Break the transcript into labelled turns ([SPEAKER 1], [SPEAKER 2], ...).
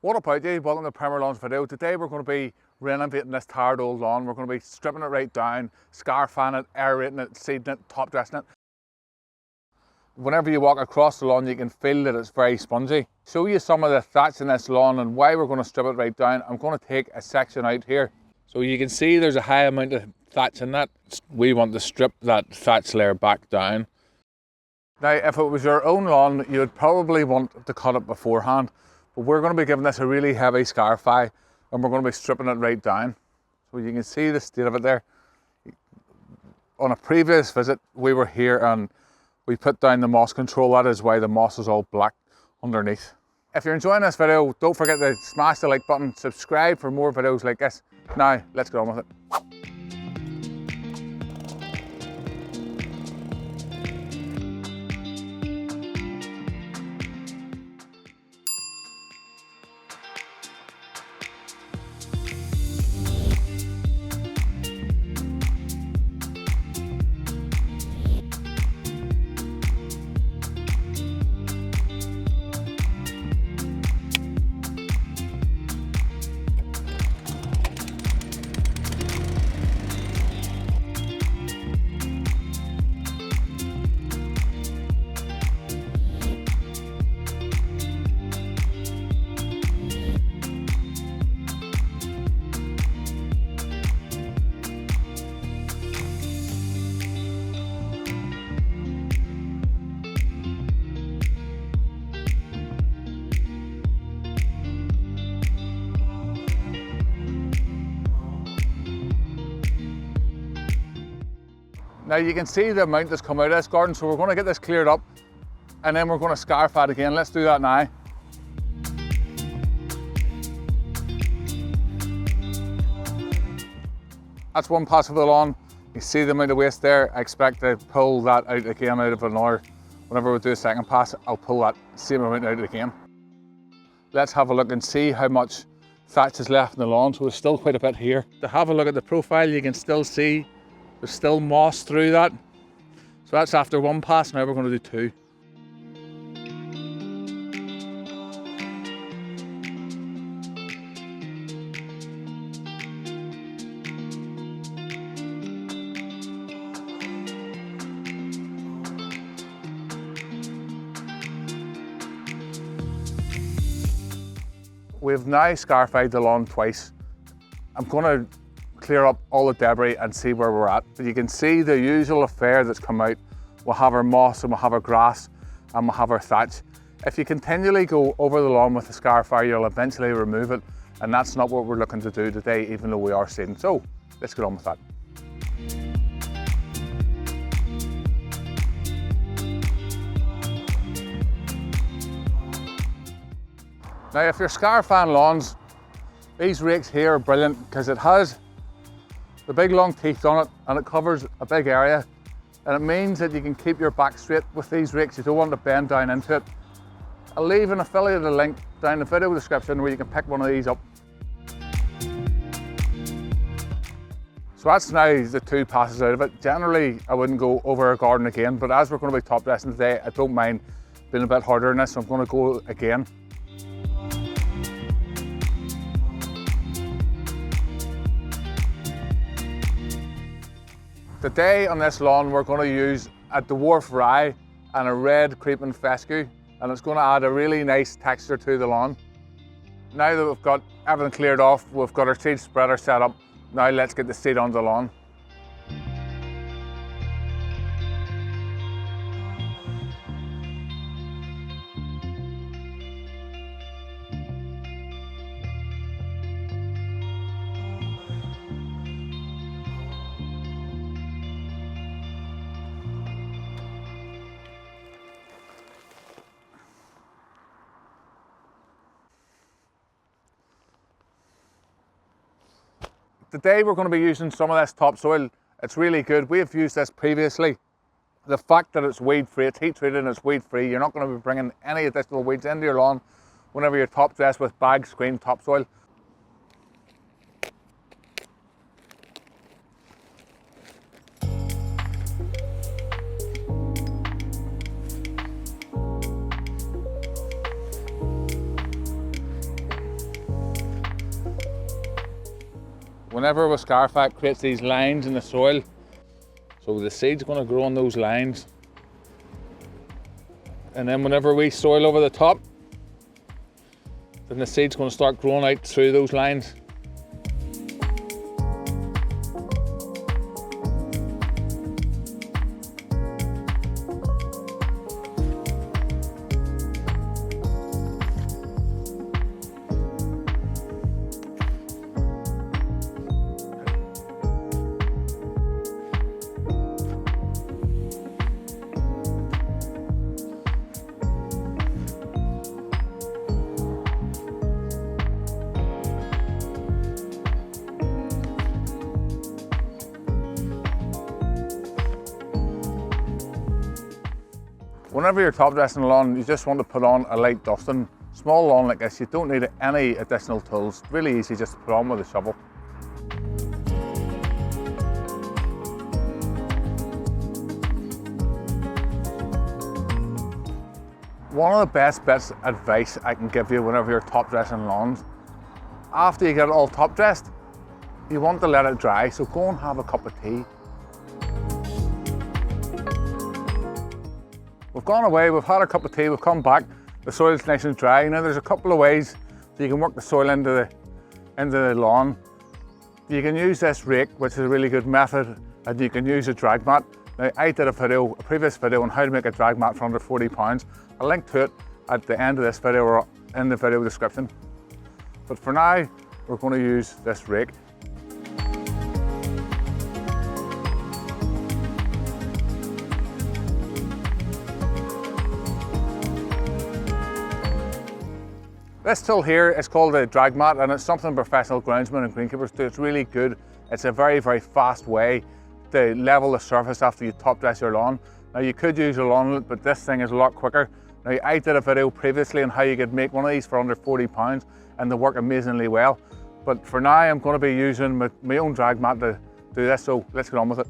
[SPEAKER 1] What about you? Welcome to the Premier Lawn's video. Today we're going to be renovating this tired old lawn. We're going to be stripping it right down, scarifying it, aerating it, seeding it, top dressing it. Whenever you walk across the lawn you can feel that it's very spongy. Show you some of the thatch in this lawn and why we're going to strip it right down. I'm going to take a section out here. So you can see there's a high amount of thatch in that. We want to strip that thatch layer back down. Now if it was your own lawn you would probably want to cut it beforehand. But we're going to be giving this a really heavy scarify and we're going to be stripping it right down. So you can see the state of it there. On a previous visit we were here and we put down the moss control. That is why the moss is all black underneath. If you're enjoying this video, don't forget to smash the like button, subscribe for more videos like this. Now, let's get on with it. Now you can see the amount that's come out of this garden, so we're going to get this cleared up and then we're going to scarify it again. Let's do that now. That's one pass of the lawn. You see the amount of waste there. I expect to pull that out again out of another. Whenever we do a second pass, I'll pull that same amount out again. Let's have a look and see how much thatch is left in the lawn. So there's still quite a bit here. To have a look at the profile, you can still see there's still moss through that. So that's after one pass, now we're going to do two. We've now scarified the lawn twice. I'm going to clear up all the debris and see where we're at. But you can see the usual affair that's come out. We'll have our moss and we'll have our grass and we'll have our thatch. If you continually go over the lawn with the scarifier, you'll eventually remove it. And that's not what we're looking to do today, even though we are seeding. So let's get on with that. Now if you're scarifying lawns, these rakes here are brilliant because it has the big long teeth on it and it covers a big area, and it means that you can keep your back straight with these rakes. You don't want to bend down into it. I'll leave an affiliated link down in the video description where you can pick one of these up. So that's now the two passes out of it. Generally I wouldn't go over a garden again, but as we're going to be top dressing today, I don't mind being a bit harder in this, so I'm going to go again. Today on this lawn we're going to use a dwarf rye and a red creeping fescue, and it's going to add a really nice texture to the lawn. Now that we've got everything cleared off, we've got our seed spreader set up, now let's get the seed on the lawn. Today we're going to be using some of this topsoil. It's really good. We have used this previously. The fact that it's weed free, it's heat treated and it's weed free, you're not going to be bringing any additional weeds into your lawn whenever you're top dressed with bag screen topsoil. Whenever we scarify, it creates these lines in the soil. So the seed's going to grow on those lines. And then whenever we soil over the top, then the seed's going to start growing out through those lines. Whenever you're top dressing a lawn, you just want to put on a light dusting. Small lawn like this, you don't need any additional tools. Really easy just to put on with a shovel. One of the best bits of advice I can give you whenever you're top dressing lawns, after you get it all top dressed, you want to let it dry, so go and have a cup of tea. We've gone away, we've had a cup of tea, we've come back, the soil's nice and dry. Now there's a couple of ways that you can work the soil into the lawn. You can use this rake, which is a really good method, and you can use a drag mat. Now I did a previous video on how to make a drag mat for under 40 pounds. I'll link to it at the end of this video or in the video description. But for now, we're going to use this rake. This tool here is called a drag mat, and it's something professional groundsmen and greenkeepers do. It's really good. It's a very, very fast way to level the surface after you top dress your lawn. Now you could use a lawn, but this thing is a lot quicker. Now I did a video previously on how you could make one of these for under 40 pounds and they work amazingly well. But for now I'm going to be using my own drag mat to do this, so let's get on with it.